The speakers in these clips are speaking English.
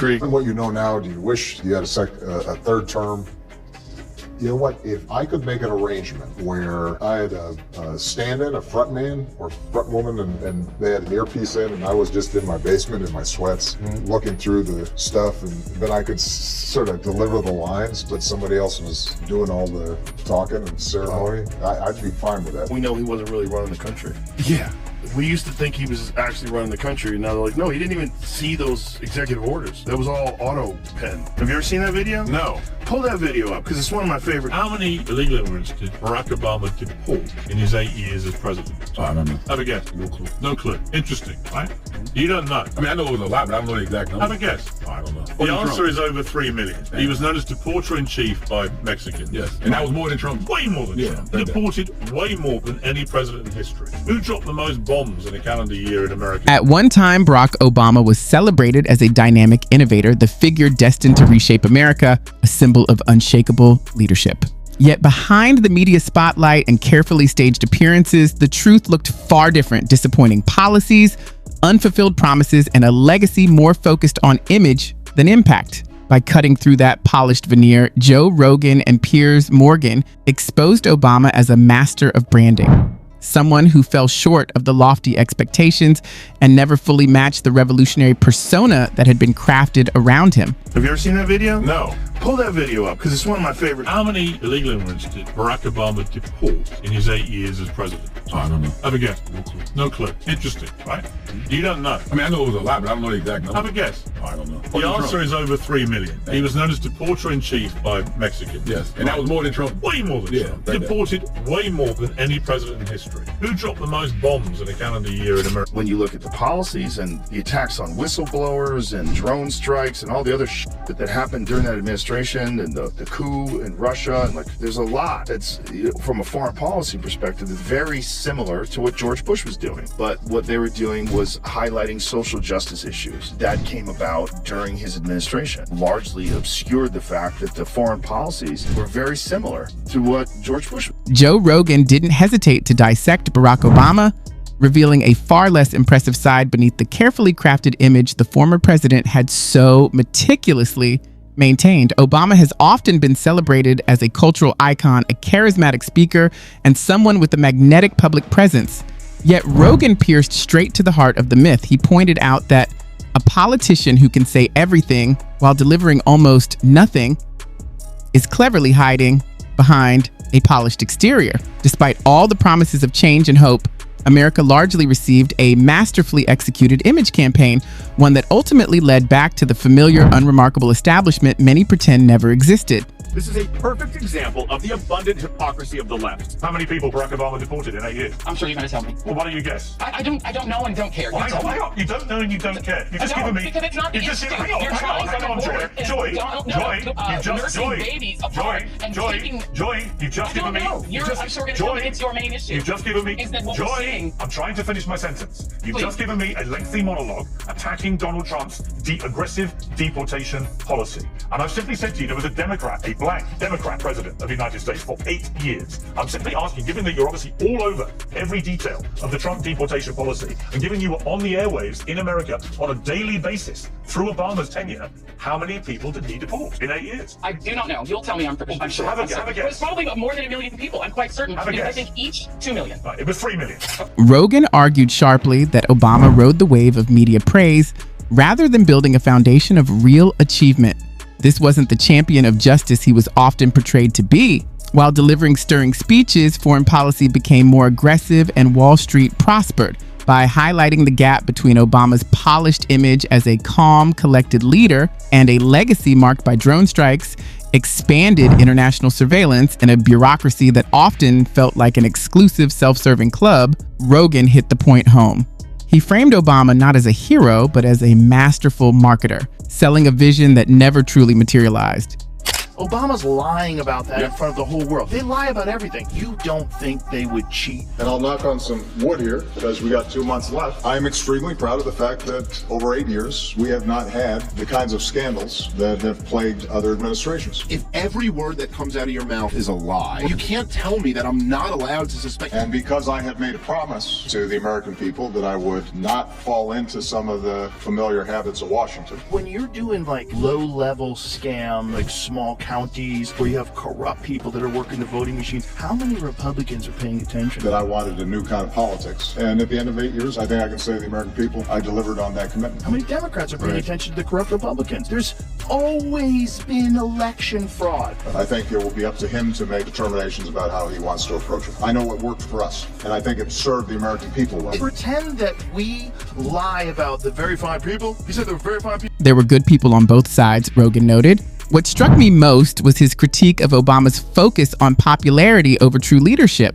Krieg. And what you know now, do you wish you had a third term? You know what, if I could make an arrangement where I had a stand-in, a front man or front woman, and they had an earpiece in, and I was just in my basement in my sweats, looking through the stuff, and then I could sort of deliver the lines, but somebody else was doing all the talking and ceremony, I'd be fine with that. We know he wasn't really running the country. Yeah. We used to think he was actually running the country, and now they're like, no, he didn't even see those executive orders. That was all auto pen. Have you ever seen that video? No. Pull that video up, because it's one of my favorite. How many illegal immigrants did Barack Obama deport in his 8 years as president? I don't know. Have a guess. No clue. No clue. Interesting, right? You don't know. I mean, I know it was a lot, but I don't know the exact number. Have a guess. I don't know. The answer is over 3 million. He was known as deporter-in-chief by Mexicans. Yes, and that was more than Trump. Way more than Trump. that- Deported way more than any president in history. Who dropped the most bombs in a calendar year in America? At one time, Barack Obama was celebrated as a dynamic innovator, the figure destined to reshape America, a symbol of unshakable leadership. Yet behind the media spotlight and carefully staged appearances, the truth looked far different. Disappointing policies, unfulfilled promises, and a legacy more focused on image than impact. By cutting through that polished veneer, Joe Rogan and Piers exposed Obama as a master of branding. Someone who fell short of the lofty expectations and never fully matched the revolutionary persona that had been crafted around him. Have you ever seen that video? No. Pull that video up, because it's one of my favorite. How many illegal immigrants did Barack Obama deport in his 8 years as president? I don't know. Have a guess. No clue. No clue. Interesting, right? You don't know. I mean, I know it was a lot, but I don't know the exact number. Have a guess. I don't know. The answer is over 3 million. He was known as deporter-in-chief by Mexicans. Yes, and that was more than Trump. Way more than Trump. Deported way more than any president in history. Who dropped the most bombs in a calendar year in America? When you look at the policies and the attacks on whistleblowers and drone strikes and all the other that happened during that administration, and the coup in Russia, and there's a lot that's, from a foreign policy perspective, that's very similar to what George Bush was doing. But what they were doing was highlighting social justice issues that came about during his administration, largely obscured the fact that the foreign policies were very similar to what George Bush was. Joe Rogan didn't hesitate to dissect Barack Obama, revealing a far less impressive side beneath the carefully crafted image the former president had so meticulously maintained. Obama has often been celebrated as a cultural icon, a charismatic speaker, and someone with a magnetic public presence. Yet Rogan pierced straight to the heart of the myth. He pointed out that a politician who can say everything while delivering almost nothing is cleverly hiding behind a polished exterior. Despite all the promises of change and hope, America largely received a masterfully executed image campaign, one that ultimately led back to the familiar, unremarkable establishment many pretend never existed. This is a perfect example of the abundant hypocrisy of the left. How many people Barack Obama deported in 8 years? I'm sure you're going to tell me. Well, why don't you guess? I don't know and don't care. Well, hang on. You don't know and you don't care. You've just given me. Because it's not You've just given me. Hang on, Joy. You've just given me. I'm sure going to tell me it's your main issue. You've just given me. Is that what we're Joy, seeing? I'm trying to finish my sentence. You've Please. just given me a lengthy monologue attacking Donald Trump's aggressive deportation policy. And I've simply said to you, there was a Democrat, a black Democrat president of the United States for 8 years. I'm simply asking, given that you're obviously all over every detail of the Trump deportation policy, and given you were on the airwaves in America on a daily basis through Obama's tenure, how many people did he deport in 8 years? I do not know. You'll tell me. I'm sure. Have a guess. It was probably more than 1 million people. I'm quite certain. Have a guess. I think each 2 million. It was 3 million. Rogan argued sharply that Obama rode the wave of media praise rather than building a foundation of real achievement. This wasn't the champion of justice he was often portrayed to be. While delivering stirring speeches, foreign policy became more aggressive and Wall Street prospered. By highlighting the gap between Obama's polished image as a calm, collected leader and a legacy marked by drone strikes, expanded international surveillance, and a bureaucracy that often felt like an exclusive self-serving club, Rogan hit the point home. He framed Obama not as a hero, but as a masterful marketer, selling a vision that never truly materialized. Obama's lying about that in front of the whole world. They lie about everything. You don't think they would cheat? And I'll knock on some wood here because we got 2 months left. I am extremely proud of the fact that over 8 years, we have not had the kinds of scandals that have plagued other administrations. If every word that comes out of your mouth is a lie, you can't tell me that I'm not allowed to suspect. And because I have made a promise to the American people that I would not fall into some of the familiar habits of Washington. When you're doing like low-level scam, like small counties where you have corrupt people that are working the voting machines, how many Republicans are paying attention? That I wanted a new kind of politics. And at the end of 8 years, I think I can say to the American people, I delivered on that commitment. How many Democrats are paying attention to the corrupt Republicans? There's always been election fraud. I think it will be up to him to make determinations about how he wants to approach it. I know what worked for us, and I think it served the American people well. Pretend that we lie about the very fine people. He said they were very fine people. There were good people on both sides, Rogan noted. What struck me most was his critique of Obama's focus on popularity over true leadership.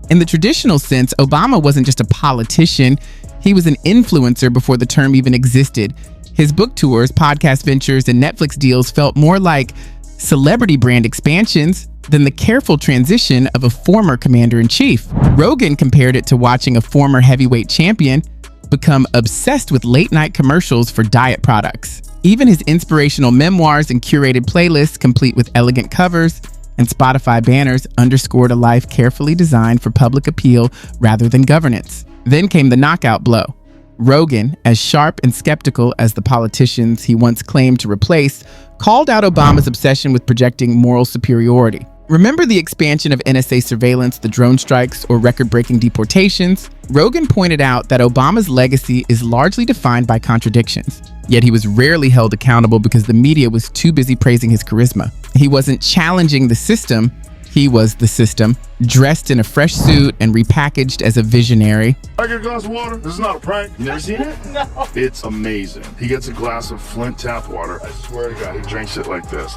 In the traditional sense, Obama wasn't just a politician, he was an influencer before the term even existed. His book tours, podcast ventures, and Netflix deals felt more like celebrity brand expansions than the careful transition of a former commander-in-chief. Rogan compared it to watching a former heavyweight champion become obsessed with late-night commercials for diet products. Even his inspirational memoirs and curated playlists, complete with elegant covers and Spotify banners, underscored a life carefully designed for public appeal rather than governance. Then came the knockout blow. Rogan, as sharp and skeptical as the politicians he once claimed to replace, called out Obama's obsession with projecting moral superiority. Remember the expansion of NSA surveillance, the drone strikes, or record-breaking deportations? Rogan pointed out that Obama's legacy is largely defined by contradictions. Yet he was rarely held accountable because the media was too busy praising his charisma. He wasn't challenging the system, he was the system, dressed in a fresh suit and repackaged as a visionary. I get a glass of water. This is not a prank. You never seen it? No. It's amazing. He gets a glass of Flint tap water. I swear to God, he drinks it like this.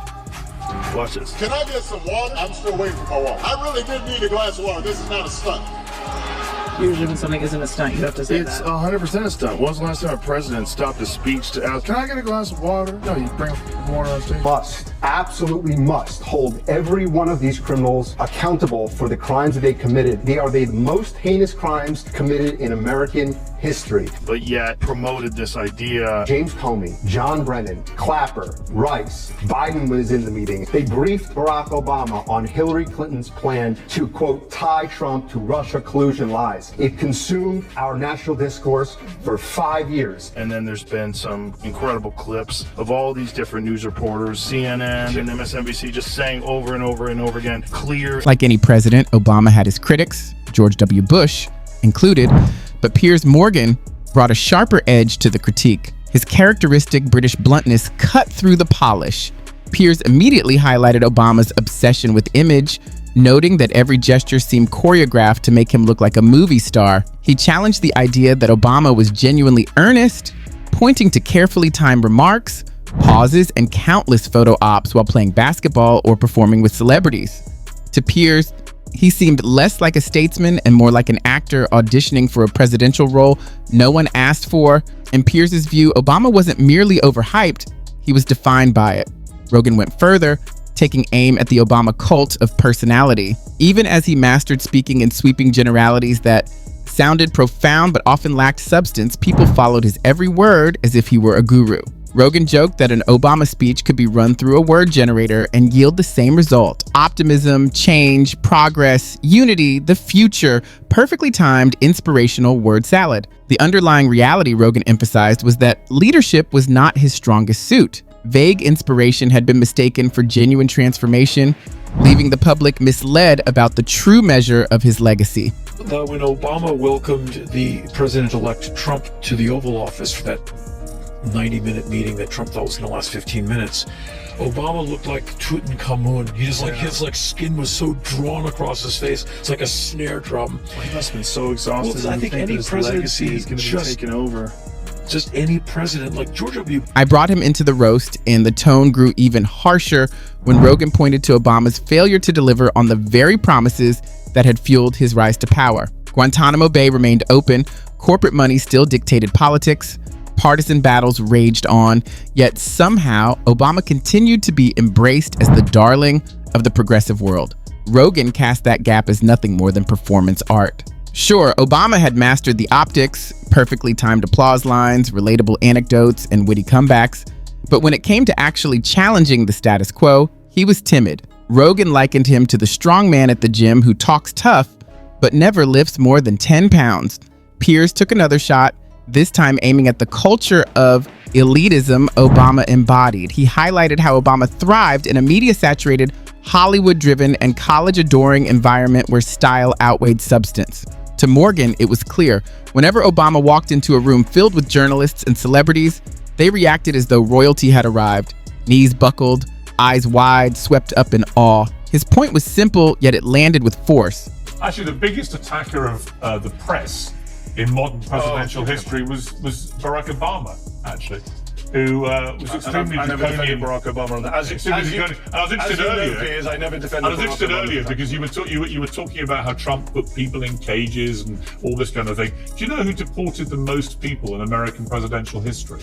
Watch this. Can I get some water? I'm still waiting for my water. I really did need a glass of water. This is not a stunt. Usually when something isn't a stunt, you have to say It's that. 100% a stunt. When was the last time a president stopped a speech to ask, can I get a glass of water? No, you bring water on stage. Must, absolutely must, hold every one of these criminals accountable for the crimes that they committed. They are the most heinous crimes committed in American history. But yet promoted this idea. James Comey, John Brennan, Clapper, Rice, Biden was in the meeting. They briefed Barack Obama on Hillary Clinton's plan to, quote, tie Trump to Russia collusion lies. It consumed our national discourse for 5 years. And then there's been some incredible clips of all these different news reporters, CNN and MSNBC, just saying over and over and over again, clear. Like any president, Obama had his critics, George W. Bush included, but Piers Morgan brought a sharper edge to the critique. His characteristic British bluntness cut through the polish. Piers immediately highlighted Obama's obsession with image, noting that every gesture seemed choreographed to make him look like a movie star. He challenged the idea that Obama was genuinely earnest, pointing to carefully timed remarks, pauses, and countless photo ops while playing basketball or performing with celebrities. To Piers, he seemed less like a statesman and more like an actor auditioning for a presidential role no one asked for. In Piers's view, Obama wasn't merely overhyped, he was defined by it. Rogan went further, taking aim at the Obama cult of personality. Even as he mastered speaking in sweeping generalities that sounded profound but often lacked substance, people followed his every word as if he were a guru. Rogan joked that an Obama speech could be run through a word generator and yield the same result: optimism, change, progress, unity, the future, perfectly timed, inspirational word salad. The underlying reality, Rogan emphasized, was that leadership was not his strongest suit. Vague inspiration had been mistaken for genuine transformation, leaving the public misled about the true measure of his legacy. When Obama welcomed the president-elect Trump to the Oval Office for that 90-minute meeting that Trump thought was going to last 15 minutes, Obama looked like Tutankhamun. He just his skin was so drawn across his face. It's like a snare drum. Well, he must have been so exhausted. Well, I think any presidency is going to be taken over. Just any president, like George W. I brought him into the roast, and the tone grew even harsher when Rogan pointed to Obama's failure to deliver on the very promises that had fueled his rise to power. Guantanamo Bay remained open, corporate money still dictated politics, Partisan battles raged on, yet somehow Obama continued to be embraced as the darling of the progressive world. Rogan cast that gap as nothing more than performance art. Sure, Obama had mastered the optics, perfectly timed applause lines, relatable anecdotes, and witty comebacks, but when it came to actually challenging the status quo, he was timid. Rogan likened him to the strong man at the gym who talks tough, but never lifts more than 10 pounds. Piers took another shot, this time aiming at the culture of elitism Obama embodied. He highlighted how Obama thrived in a media-saturated, Hollywood-driven, and college-adoring environment where style outweighed substance. To Morgan, it was clear, whenever Obama walked into a room filled with journalists and celebrities, they reacted as though royalty had arrived, knees buckled, eyes wide, swept up in awe. His point was simple, yet it landed with force. Actually, the biggest attacker of the press in modern presidential history was Barack Obama, actually, who was extremely draconian. Barack Obama on that. I was interested earlier. I never defended Barack Obama. Because you were talking about how Trump put people in cages and all this kind of thing. Do you know who deported the most people in American presidential history?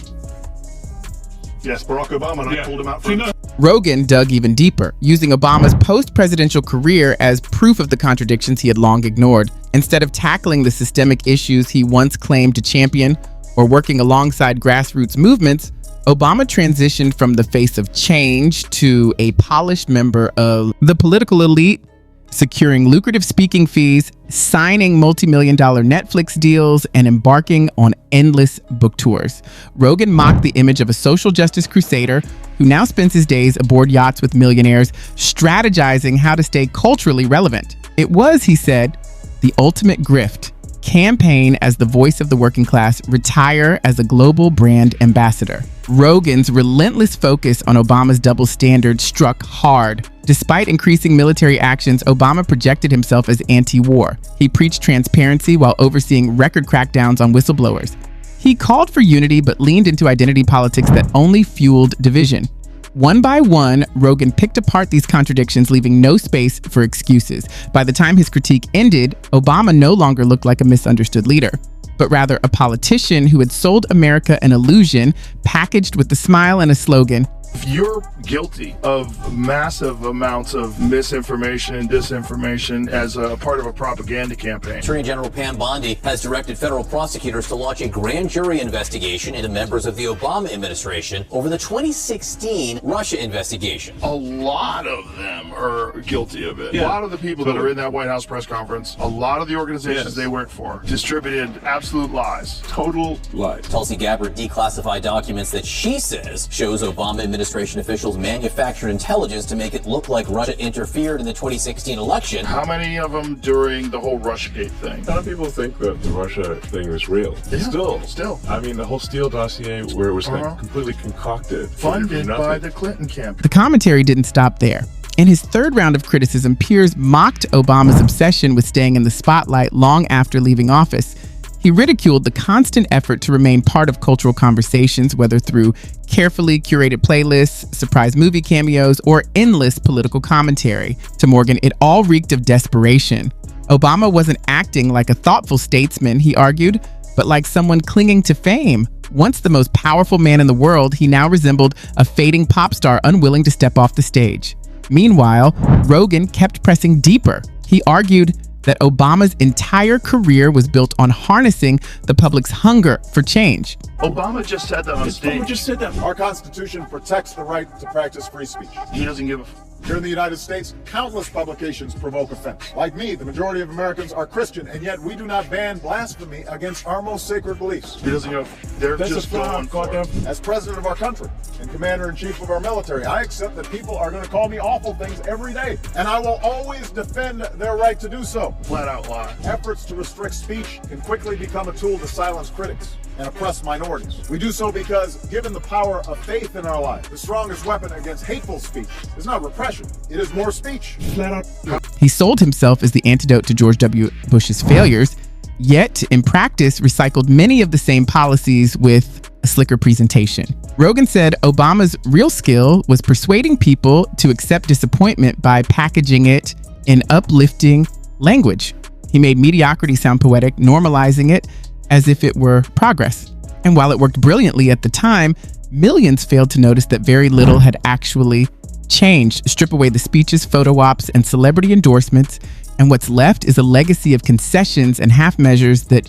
Yes, Barack Obama, and I called him out for Rogan dug even deeper, using Obama's post-presidential career as proof of the contradictions he had long ignored. Instead of tackling the systemic issues he once claimed to champion or working alongside grassroots movements, Obama transitioned from the face of change to a polished member of the political elite, securing lucrative speaking fees, signing multi-million-dollar Netflix deals, and embarking on endless book tours. Rogan mocked the image of a social justice crusader who now spends his days aboard yachts with millionaires, strategizing how to stay culturally relevant. It was, he said, the ultimate grift. Campaign as the voice of the working class, retire as a global brand ambassador. Rogan's relentless focus on Obama's double standard struck hard. Despite increasing military actions, Obama projected himself as anti-war. He preached transparency while overseeing record crackdowns on whistleblowers. He called for unity but leaned into identity politics that only fueled division. One by one, Rogan picked apart these contradictions, leaving no space for excuses. By the time his critique ended, Obama no longer looked like a misunderstood leader, but rather a politician who had sold America an illusion, packaged with a smile and a slogan. If you're guilty of massive amounts of misinformation and disinformation as a part of a propaganda campaign. Attorney General Pam Bondi has directed federal prosecutors to launch a grand jury investigation into members of the Obama administration over the 2016 Russia investigation. A lot of them are guilty of it. Yeah. A lot of the people that are in that White House press conference, a lot of the organizations they work for, distributed absolute lies. Total lies. Tulsi Gabbard declassified documents that she says shows Obama administration officials manufactured intelligence to make it look like Russia interfered in the 2016 election. How many of them during the whole Russiagate thing? A lot of people think that the Russia thing was real. Yeah, Still. I mean, the whole Steele dossier where it was like completely concocted. Funded by the Clinton campaign. The commentary didn't stop there. In his third round of criticism, Piers mocked Obama's obsession with staying in the spotlight long after leaving office. He ridiculed the constant effort to remain part of cultural conversations, whether through carefully curated playlists, surprise movie cameos, or endless political commentary. To Morgan, it all reeked of desperation. Obama wasn't acting like a thoughtful statesman, he argued, but like someone clinging to fame. Once the most powerful man in the world, he now resembled a fading pop star unwilling to step off the stage. Meanwhile, Rogan kept pressing deeper. He argued that Obama's entire career was built on harnessing the public's hunger for change. Obama just said that on stage. Obama just said that. Our Constitution protects the right to practice free speech. He doesn't give a Here in the United States, countless publications provoke offense. Like me, the majority of Americans are Christian, and yet we do not ban blasphemy against our most sacred beliefs. He doesn't go. They're just going for it. As president of our country and commander-in-chief of our military, I accept that people are going to call me awful things every day, and I will always defend their right to do so. Flat out lie. Efforts to restrict speech can quickly become a tool to silence critics and oppress minorities. We do so because, given the power of faith in our lives, the strongest weapon against hateful speech is not repression, it is more speech. Flat out. He sold himself as the antidote to George W. Bush's failures, yet in practice recycled many of the same policies with a slicker presentation. Rogan said Obama's real skill was persuading people to accept disappointment by packaging it in uplifting language. He made mediocrity sound poetic, normalizing it as if it were progress. And while it worked brilliantly at the time, millions failed to notice that very little had actually changed. Strip away the speeches, photo ops, and celebrity endorsements, and what's left is a legacy of concessions and half measures that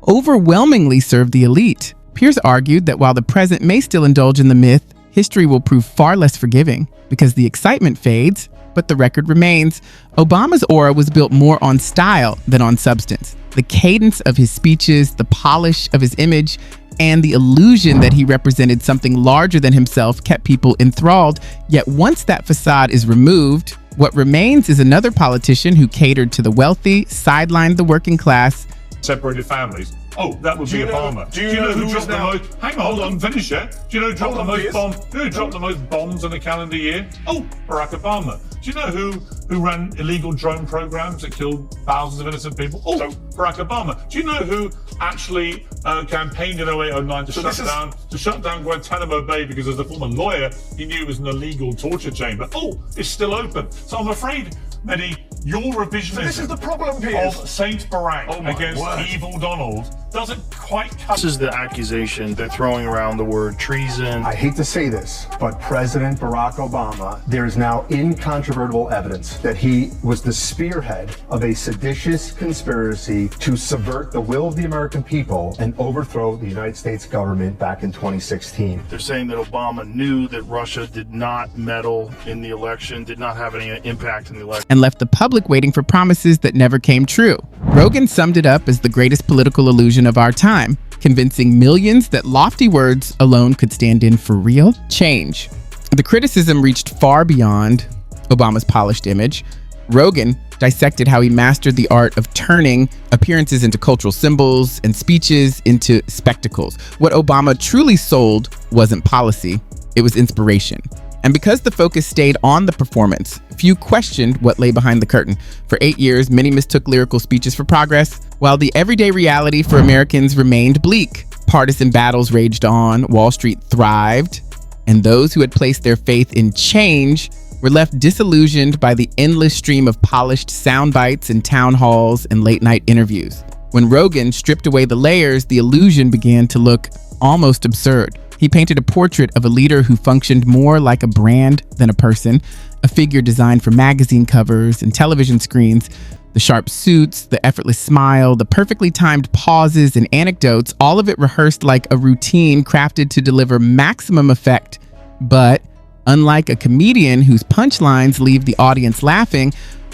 overwhelmingly serve the elite. Piers argued that while the present may still indulge in the myth, history will prove far less forgiving because the excitement fades, but the record remains. Obama's aura was built more on style than on substance. The cadence of his speeches, the polish of his image, and the illusion that he represented something larger than himself kept people enthralled. Yet once that facade is removed, what remains is another politician who catered to the wealthy, sidelined the working class, separated families. Oh, that would be Obama. Do you know who dropped the most? Hang on, hold on, finish it. Do you know who dropped the most bombs? Who dropped the most bombs in a calendar year? Oh, Barack Obama. Do you know who ran illegal drone programs that killed thousands of innocent people? Oh, Barack Obama. Do you know who actually campaigned in 08-09 to shut down Guantanamo Bay because as a former lawyer, he knew it was an illegal torture chamber? Oh, it's still open. So I'm afraid, Mehdi, your revisionism this is the problem, Piers. of Saint Barack against evil Donald doesn't quite cut. This is the accusation. They're throwing around the word treason. I hate to say this, but President Barack Obama, there is now incontrovertible evidence that he was the spearhead of a seditious conspiracy to subvert the will of the American people and overthrow the United States government back in 2016. They're saying that Obama knew that Russia did not meddle in the election, did not have any impact in the election, and left the public waiting for promises that never came true. Rogan summed it up as the greatest political illusion of our time, convincing millions that lofty words alone could stand in for real change. The criticism reached far beyond Obama's polished image. Rogan dissected how he mastered the art of turning appearances into cultural symbols and speeches into spectacles. What Obama truly sold wasn't policy, it was inspiration. And because the focus stayed on the performance, few questioned what lay behind the curtain. For 8 years, many mistook lyrical speeches for progress, while the everyday reality for Americans remained bleak. Partisan battles raged on, Wall Street thrived, and those who had placed their faith in change were left disillusioned by the endless stream of polished sound bites and town halls and late-night interviews. When Rogan stripped away the layers, the illusion began to look almost absurd. He painted a portrait of a leader who functioned more like a brand than a person, a figure designed for magazine covers and television screens. The sharp suits, the effortless smile, the perfectly timed pauses and anecdotes, all of it rehearsed like a routine crafted to deliver maximum effect. But unlike a comedian whose punchlines leave the audience laughing,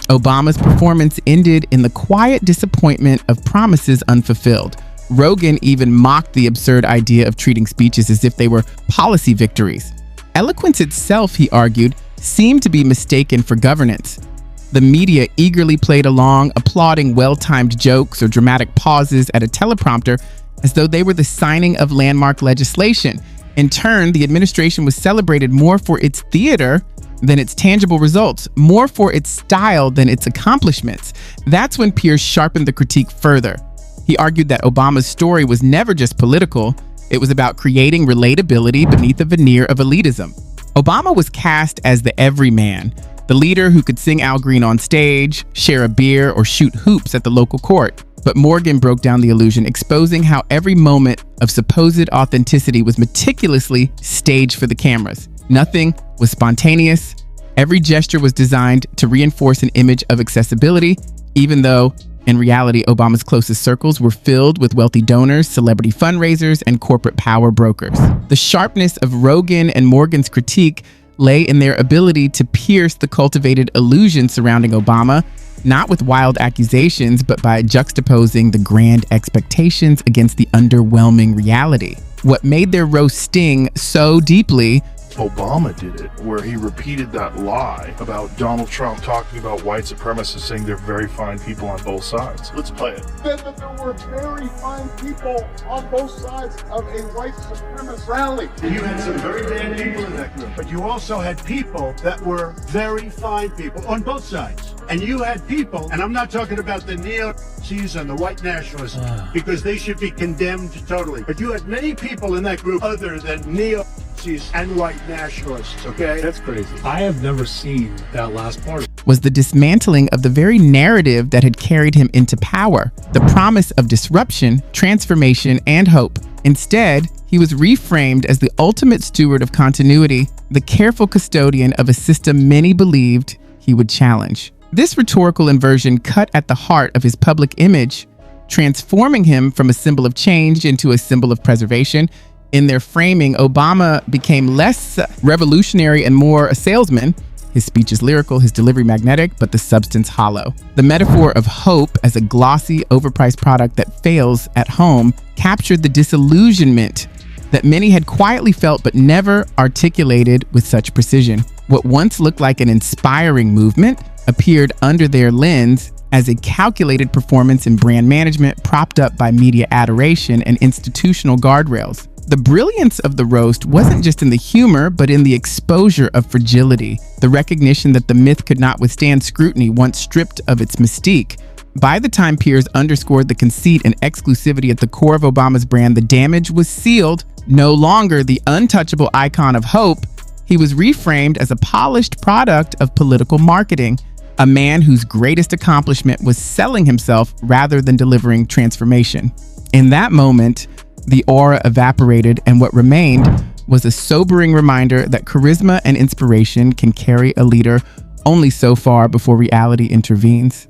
Obama's performance ended in the quiet disappointment of promises unfulfilled. Rogan even mocked the absurd idea of treating speeches as if they were policy victories. Eloquence itself, he argued, seemed to be mistaken for governance. The media eagerly played along, applauding well-timed jokes or dramatic pauses at a teleprompter as though they were the signing of landmark legislation. In turn, the administration was celebrated more for its theater than its tangible results, more for its style than its accomplishments. That's when Piers sharpened the critique further. He argued that Obama's story was never just political, it was about creating relatability beneath a veneer of elitism. Obama was cast as the everyman, the leader who could sing Al Green on stage, share a beer, or shoot hoops at the local court. But Morgan broke down the illusion, exposing how every moment of supposed authenticity was meticulously staged for the cameras. Nothing was spontaneous. Every gesture was designed to reinforce an image of accessibility, even though in reality, Obama's closest circles were filled with wealthy donors, celebrity fundraisers, and corporate power brokers. The sharpness of Rogan and Morgan's critique lay in their ability to pierce the cultivated illusion surrounding Obama, not with wild accusations, but by juxtaposing the grand expectations against the underwhelming reality. What made their roast sting so deeply, Obama did it, where he repeated that lie about Donald Trump talking about white supremacists, saying they're very fine people on both sides. Let's play it. Said that there were very fine people on both sides of a white supremacist rally. You had some very bad people in that group, but you also had people that were very fine people on both sides. And you had people, and I'm not talking about the neo-Nazis and the white nationalists, because they should be condemned totally. But you had many people in that group other than neo-Nazis and white nationalists, okay? That's crazy. I have never seen that last part. was the dismantling of the very narrative that had carried him into power, the promise of disruption, transformation, and hope. Instead, he was reframed as the ultimate steward of continuity, the careful custodian of a system many believed he would challenge. This rhetorical inversion cut at the heart of his public image, transforming him from a symbol of change into a symbol of preservation. In their framing, Obama became less revolutionary and more a salesman. His speech is lyrical, his delivery magnetic, but the substance hollow. The metaphor of hope as a glossy, overpriced product that fails at home captured the disillusionment that many had quietly felt but never articulated with such precision. What once looked like an inspiring movement appeared under their lens as a calculated performance in brand management propped up by media adoration and institutional guardrails. The brilliance of the roast wasn't just in the humor, but in the exposure of fragility, the recognition that the myth could not withstand scrutiny once stripped of its mystique. By the time Piers underscored the conceit and exclusivity at the core of Obama's brand, the damage was sealed. No longer the untouchable icon of hope, he was reframed as a polished product of political marketing, a man whose greatest accomplishment was selling himself rather than delivering transformation. In that moment, the aura evaporated, and what remained was a sobering reminder that charisma and inspiration can carry a leader only so far before reality intervenes.